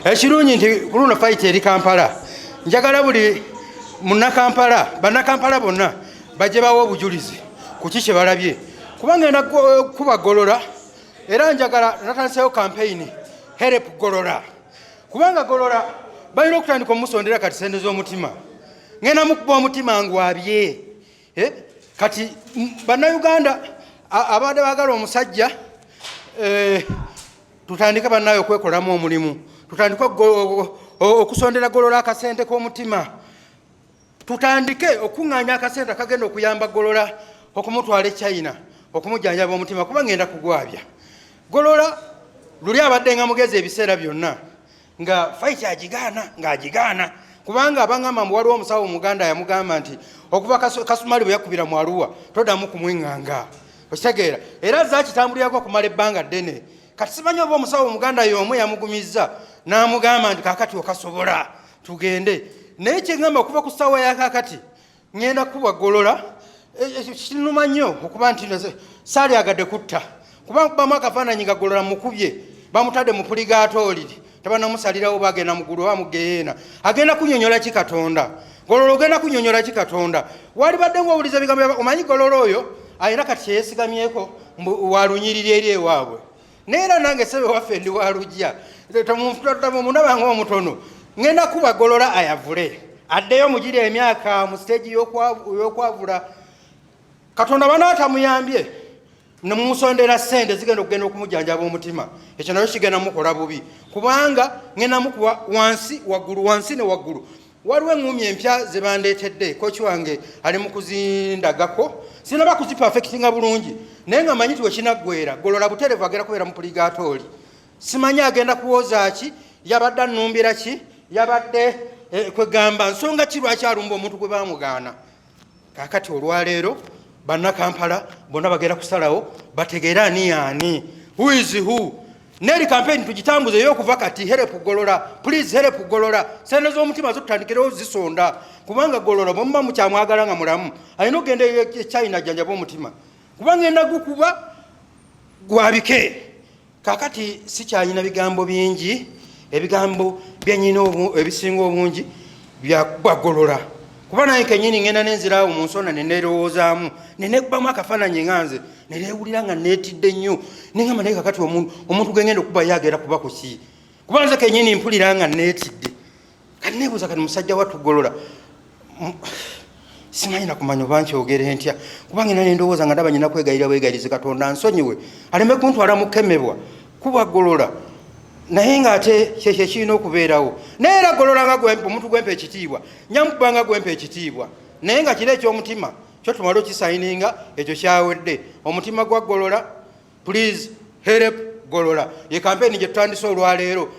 Ekirungi nti luno fight eri Kampala njagala buli munnakampala bannakampala bonna bajje bawo obujulizi ku kiki balabye kubanga ngenda kuba Golola era njagala natandiseewo campaign help Golola kubanga Golola balina okutandika omusondera kati sente z'omutima ngenda mukuba omutima ngwabye kati bannayuganda abadde baagala omusajja tutandike bannayo okwekolamu omulimu tutandike okusondera Golola akasente k'omutima tutandike okuŋŋaanya akasente akagenda okuyamba Golola okumutwala e China okumujjanjaba omutima kuba ngenda kugwabya Golola luli abadde nga mugezi ebiseera byonna nga fight agigaana kubanga abangamba mbu waliwo omusawo Omuganda yamugamba nti okuva Kasumaali bwe yakubira mu Arua toddamu kumwenganga okitegeera era zakitambulirako okumala ebbanga ddene kati simanyi oba omusawo Omuganda y'omu yamugumizza n'amugamba nti kaakati okasobola tugende naye kyeŋŋamba okuva ku ssaawa ya kaakati ŋŋenda kuba Golola kinuma nnyo okuba nti saalyagadde kutta kuba nkubamu akafaananyi nga Golola mukubye bamutadde mu puligaatooliri tabanamusalirawo bagenda mugulu bamugeyeena agenda kunyonyola ki Katonda Golola ogenda kunyonyola ki Katonda wali badde ng'owuliza ebigambo omanyi Golola oyo ayina kati kyeyeesigamyeko walunyirira eri ewaabwe naye era nange sebe waffe ndi walujja munabanga omutono ŋŋenda kuba Golola ayavule addeyo mugiri emyaka mu siteegi y'okwavula Katonda banaatamuyambye nemusondera ssente zigenda okugenda okumujjanjaba omutima ekyo nayo kigenda mukola bubi kubanga ŋŋenda mukuba wansi ne waggulu waliwo eŋŋumi empya ze bandeetedde koki wange ali mu kuzindagako sinaba kuzipafekitinga bulungi naye nga manyi ti wekinaggwera Golola buterevu agenda kubeera mu puligaatooli simanyi agenda kuwoza ki yabadde annumbira ki yabadde kwegamba nsonga ki lwaki alumba omuntu gwe bamugaana kaakati olwaleero bannakampala bonna bagenda kusalawo bategeere ani yaani who is who neeri campaign tugitambuze y'okuva kati help Golola please help Golola sente z'omutima zotutandikirewo zisonda kubanga Golola bwe muba mukyamwagala nga mulamu alina okugenda e China jjanjaba omutima kuba ngenda gukuba gwabike kaakati sikyalina bigambo bingi ebigambo byenyina ebisinga obungi byakuba Golola kuba naye kenyini ngenda nenziraawo mu nsona neneerowoozaamu nenekubamu akafaananyi nganze neneewulira nga neetidde nnyo nengamba naye kakati omuntu gwe ngenda okuba yaagera kuba ku ki kuba nze kenyini mpulira nga neetidde kati neebuuza kati musajja wattu Golola simanyi nakumanya oba nkyogere ntya kuba ngenda nendowooza nga ndaba nyina kwegayirira bwegayirize Katonda nsonyiwe aleme kuntwala mukemebwa kuba Golola naye ng'ate kyekyo kirina okubeerawo naye era Golola nga omuntu gwempa ekitiibwa nyamukuba nga gwempa ekitiibwa naye nga kiri ekyomutima kyo tumale okisayininga ekyo kyawedde omutima gwa Golola please help Golola ye campaign gye tutandise olwaleero